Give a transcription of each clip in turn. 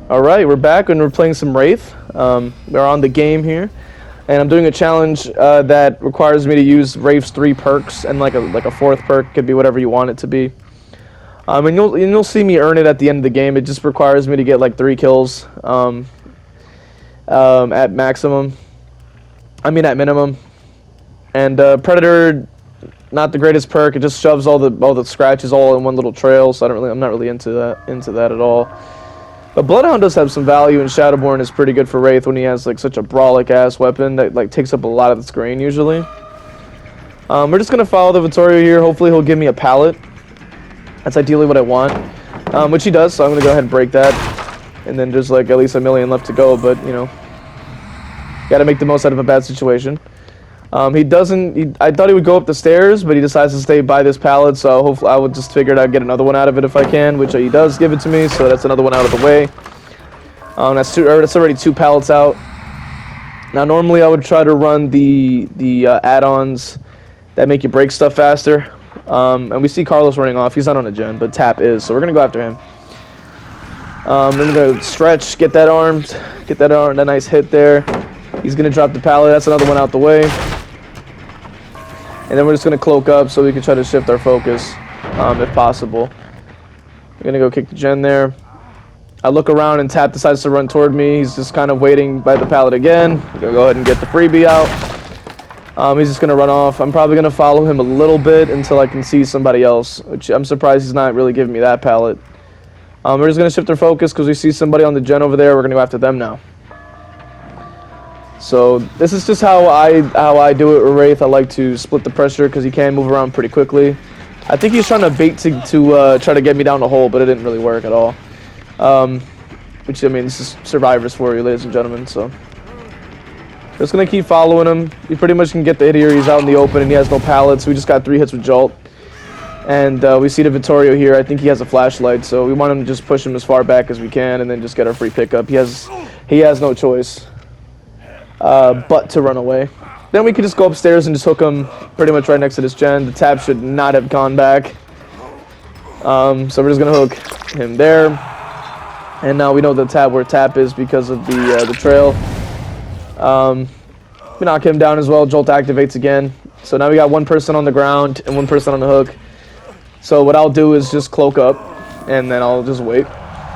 Alright, we're back and we're playing some Wraith. We're on the game here. And I'm doing a challenge that requires me to use Wraith's 3 perks and like a fourth perk. Could be whatever you want it to be. And you'll see me earn it at the end of the game. It just requires me to get like 3 kills at maximum. At minimum. And Predator, not the greatest perk. It just shoves all the scratches all in one little trail. So I'm not really into that at all. But Bloodhound does have some value, and Shadowborn is pretty good for Wraith when he has like such a brawlic ass weapon that like takes up a lot of the screen usually. We're just gonna follow the Vittorio here. Hopefully he'll give me a pallet. That's ideally what I want, which he does. So I'm gonna go ahead and break that, and then there's like at least a million left to go. But you know, gotta make the most out of a bad situation. He doesn't. I thought he would go up the stairs, but he decides to stay by this pallet. So hopefully, I would just figured I'd get another one out of it if I can, which he does give it to me. So that's another one out of the way. That's already 2 pallets out. Now normally I would try to run the add-ons that make you break stuff faster. And we see Carlos running off. He's not on a gen, but Tap is. So we're gonna go after him. We're gonna stretch, get that armed, that nice hit there. He's gonna drop the pallet. That's another one out the way. And then we're just going to cloak up so we can try to shift our focus, if possible. We're going to go kick the gen there. I look around and Tap decides to run toward me. He's just kind of waiting by the pallet again. We're going to go ahead and get the freebie out. He's just going to run off. I'm probably going to follow him a little bit until I can see somebody else, which I'm surprised he's not really giving me that pallet. We're just going to shift our focus because we see somebody on the gen over there. We're going to go after them now. So this is just how I do it with Wraith. I like to split the pressure because he can move around pretty quickly. I think he's trying to bait to try to get me down the hole, but it didn't really work at all. Which, this is Survivors for you, ladies and gentlemen. So just gonna keep following him. You pretty much can get the hit here. He's out in the open and he has no pallets. We just got 3 hits with Jolt. And we see the Vittorio here. I think he has a flashlight, so we want him to just push him as far back as we can and then just get our free pickup. He has no choice. But to run away. Then we could just go upstairs and just hook him pretty much right next to this gen. The Tap should not have gone back. So we're just gonna hook him there. And now we know where Tap is because of the trail. We knock him down as well. Jolt activates again. So now we got 1 person on the ground and 1 person on the hook. So what I'll do is just cloak up and then I'll just wait.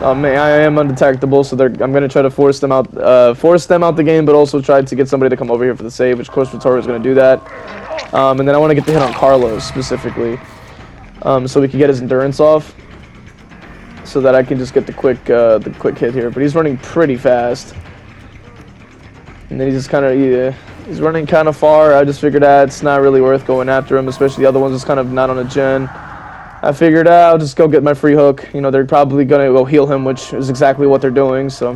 I am undetectable, so I'm going to try to force them out the game, but also try to get somebody to come over here for the save, which of course Vittorio is going to do that. And then I want to get the hit on Carlos specifically, so we can get his endurance off, so that I can just get the quick hit here. But he's running pretty fast, and then he's just he's running kind of far. I just figured it's not really worth going after him, especially the other one's just kind of not on a gen. I figured I'll just go get my free hook. You know, they're probably going to go heal him, which is exactly what they're doing. So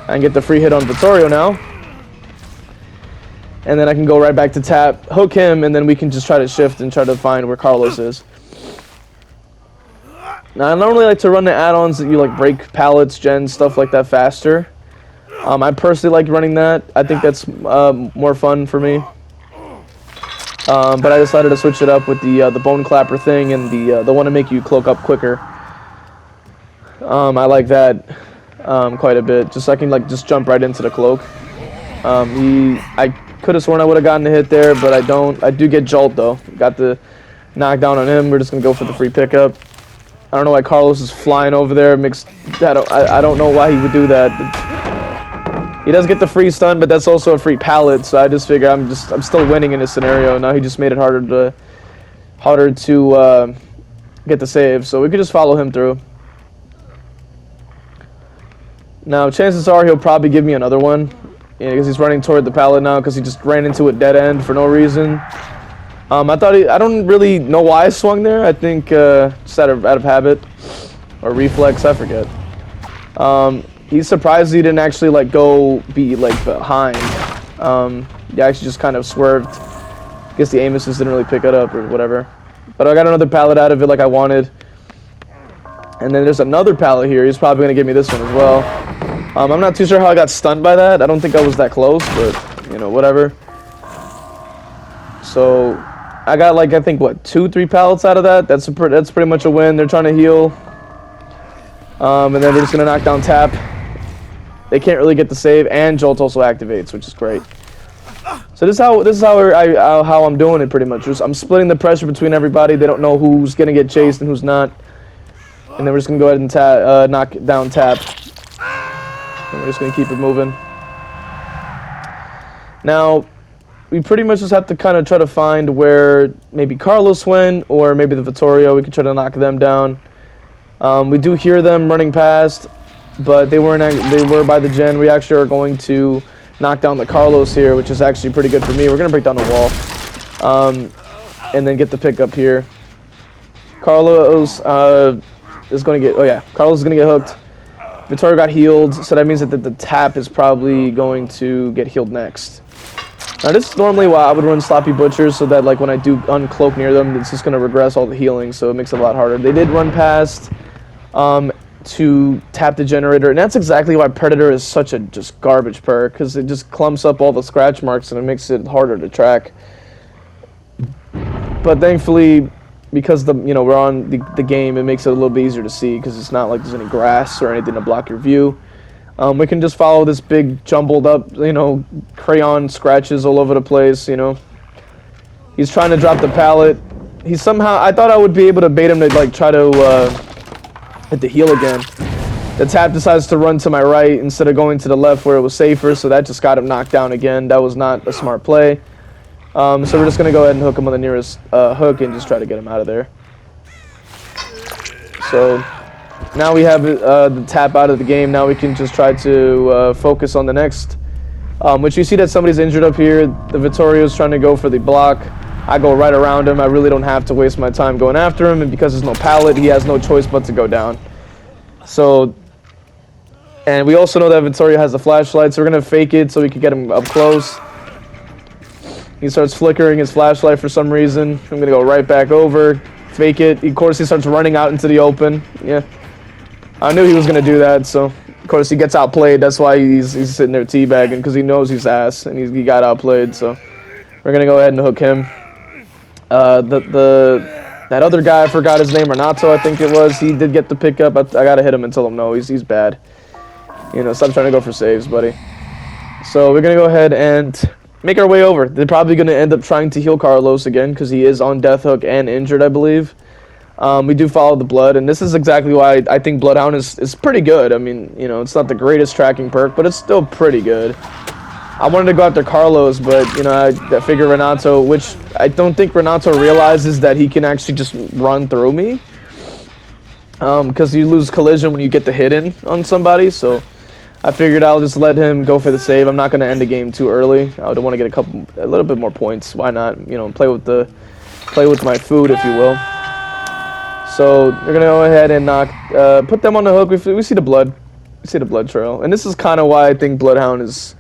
I can get the free hit on Vittorio now. And then I can go right back to Tap, hook him, and then we can just try to shift and try to find where Carlos is. Now, I normally like to run the add-ons that you like break pallets, gens, stuff like that faster. I personally like running that. I think that's more fun for me. But I decided to switch it up with the bone clapper thing and the one to make you cloak up quicker. I like that quite a bit. Just so I can just jump right into the cloak. I could have sworn I would have gotten a hit there, but I don't. I do get Jolt though. Got the knockdown on him. We're just gonna go for the free pickup. I don't know why Carlos is flying over there. I don't know why he would do that. He does get the free stun, but that's also a free pallet, so I just figure I'm still winning in this scenario. Now he just made it harder to get the save, so we could just follow him through. Now chances are he'll probably give me another one, because he's running toward the pallet now because he just ran into a dead end for no reason. I don't really know why I swung there. I think just out of habit or reflex, I forget. He's surprised he didn't actually go be behind. He actually just kind of swerved. I guess the aim assist didn't really pick it up or whatever. But I got another pallet out of it like I wanted. And then there's another pallet here. He's probably gonna give me this one as well. I'm not too sure how I got stunned by that. I don't think I was that close, but you know, whatever. So I got I think what 2-3 pallets out of that. That's pretty much a win. They're trying to heal. And then we're just gonna knock down Tap. they can't really get the save, and Jolt also activates, which is great. So this is how I'm doing it pretty much. I'm splitting the pressure between everybody. They don't know who's gonna get chased and who's not, and then we're just gonna go ahead and knock down tap, and we're just gonna keep it moving. Now, we pretty much just have to kind of try to find where maybe Carlos went, or maybe the Vittorio. We could try to knock them down. We do hear them running past, but they were by the gen. We actually are going to knock down the Carlos here, which is actually pretty good for me. We're gonna break down the wall, and then get the pickup here. Carlos is gonna get. Oh yeah, Carlos is gonna get hooked. Vittorio got healed, so that means that the tap is probably going to get healed next. Now this is normally why I would run Sloppy Butchers, so that like when I do uncloak near them, it's just going to regress all the healing, so it makes it a lot harder. They did run past to tap the generator, and that's exactly why Predator is such a just garbage perk, because it just clumps up all the scratch marks and it makes it harder to track. But thankfully, because we're on the game, it makes it a little bit easier to see, because it's not like there's any grass or anything to block your view. We can just follow this big jumbled up, crayon scratches all over the place, He's trying to drop the pallet. I thought I would be able to bait him to like try to hit the heal again. The tap decides to run to my right instead of going to the left where it was safer, so that just got him knocked down again. That was not a smart play. So we're just going to go ahead and hook him on the nearest hook and just try to get him out of there. So now we have the tap out of the game. Now we can just try to focus on the next. Which you see that somebody's injured up here. The Vittorio's trying to go for the block. I go right around him. I really don't have to waste my time going after him. And because there's no pallet, he has no choice but to go down. So, and we also know that Vittorio has a flashlight, so we're going to fake it so we can get him up close. He starts flickering his flashlight for some reason. I'm going to go right back over, fake it. Of course, he starts running out into the open. Yeah. I knew he was going to do that, so of course he gets outplayed. That's why he's sitting there teabagging, because he knows he's ass, and he got outplayed, so we're going to go ahead and hook him. That other guy, I forgot his name, Renato, I think it was, he did get the pickup. I got to hit him and tell him no, he's bad. Stop trying to go for saves, buddy. So we're going to go ahead and make our way over. They're probably going to end up trying to heal Carlos again, because he is on death hook and injured, I believe. We do follow the blood, and this is exactly why I think Bloodhound is pretty good. I mean, it's not the greatest tracking perk, but it's still pretty good. I wanted to go after Carlos, but, I figure Renato, which I don't think Renato realizes that he can actually just run through me. Because you lose collision when you get the hit in on somebody, so I figured I'll just let him go for the save. I'm not going to end the game too early. I would want to get a little bit more points. Why not? Play with my food, if you will. So we're gonna go ahead and put them on the hook. We see the blood. We see the blood trail, and this is kind of why I think Bloodhound is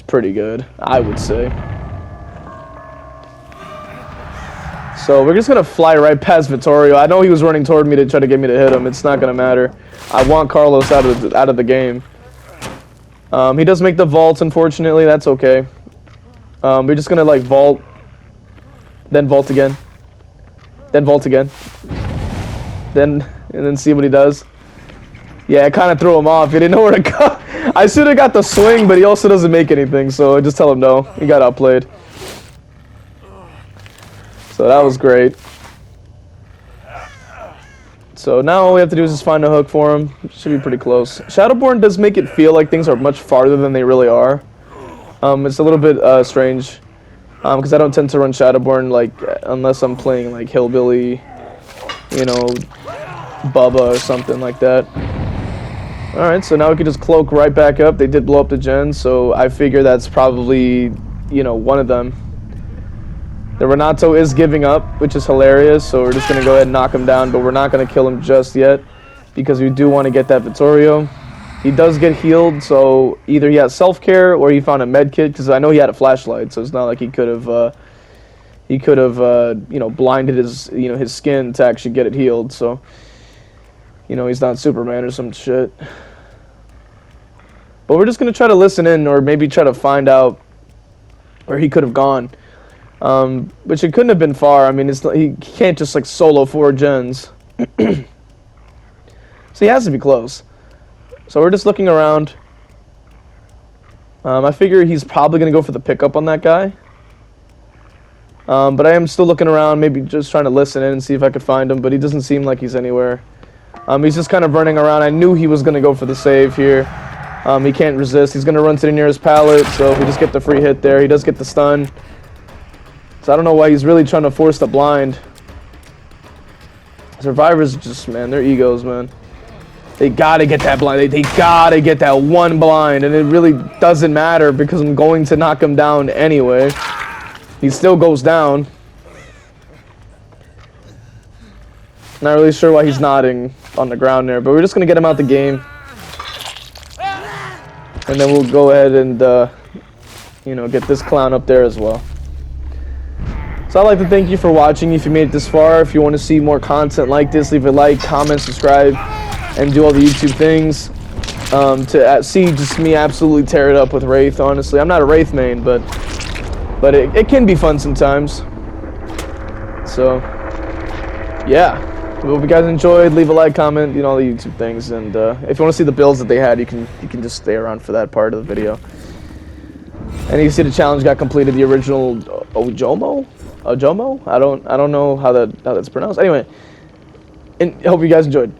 pretty good, I would say. So we're just gonna fly right past Vittorio. I know he was running toward me to try to get me to hit him. It's not gonna matter. I want Carlos out of the game. He does make the vault, unfortunately. That's okay. We're just gonna like vault, then vault again, then vault again. And then see what he does. Yeah, it kind of threw him off. He didn't know where to go. I should have got the swing, but he also doesn't make anything, so I just tell him no. He got outplayed. So that was great. So now all we have to do is just find a hook for him. Should be pretty close. Shadowborn does make it feel like things are much farther than they really are. It's a little bit strange, because I don't tend to run Shadowborn unless I'm playing like Hillbilly, Bubba or something like that. Alright, so now we can just cloak right back up. They did blow up the gen, so I figure that's probably, one of them. The Renato is giving up, which is hilarious, so we're just going to go ahead and knock him down, but we're not going to kill him just yet, because we do want to get that Vittorio. He does get healed, so either he has self-care or he found a med kit, because I know he had a flashlight, so it's not like he could have... blinded his skin to actually get it healed, so, he's not Superman or some shit. But we're just going to try to listen in, or maybe try to find out where he could have gone. Which it couldn't have been far. I mean, he can't just, solo 4 gens. So he has to be close. So we're just looking around. I figure he's probably going to go for the pickup on that guy. But I am still looking around, maybe just trying to listen in and see if I could find him, but he doesn't seem like he's anywhere. He's just kind of running around. I knew he was going to go for the save here. He can't resist. He's going to run to the nearest pallet, so we just get the free hit there. He does get the stun. So I don't know why he's really trying to force the blind. Survivors just, man, they're egos, man. They gotta get that blind. They gotta get that one blind, and it really doesn't matter because I'm going to knock him down anyway. He still goes down. Not really sure why he's nodding on the ground there, but we're just gonna get him out the game. And then we'll go ahead and, you know, get this clown up there as well. So I'd like to thank you for watching. If you made it this far, if you want to see more content like this, leave a like, comment, subscribe, and do all the YouTube things. To see just me absolutely tear it up with Wraith, honestly. I'm not a Wraith main, but it can be fun sometimes. So, yeah. Hope you guys enjoyed. Leave a like, comment, you know, all the YouTube things. And if you want to see the builds that they had, you can just stay around for that part of the video. And you can see the challenge got completed. The original Ojomo? I don't know how that's pronounced. Anyway, and hope you guys enjoyed.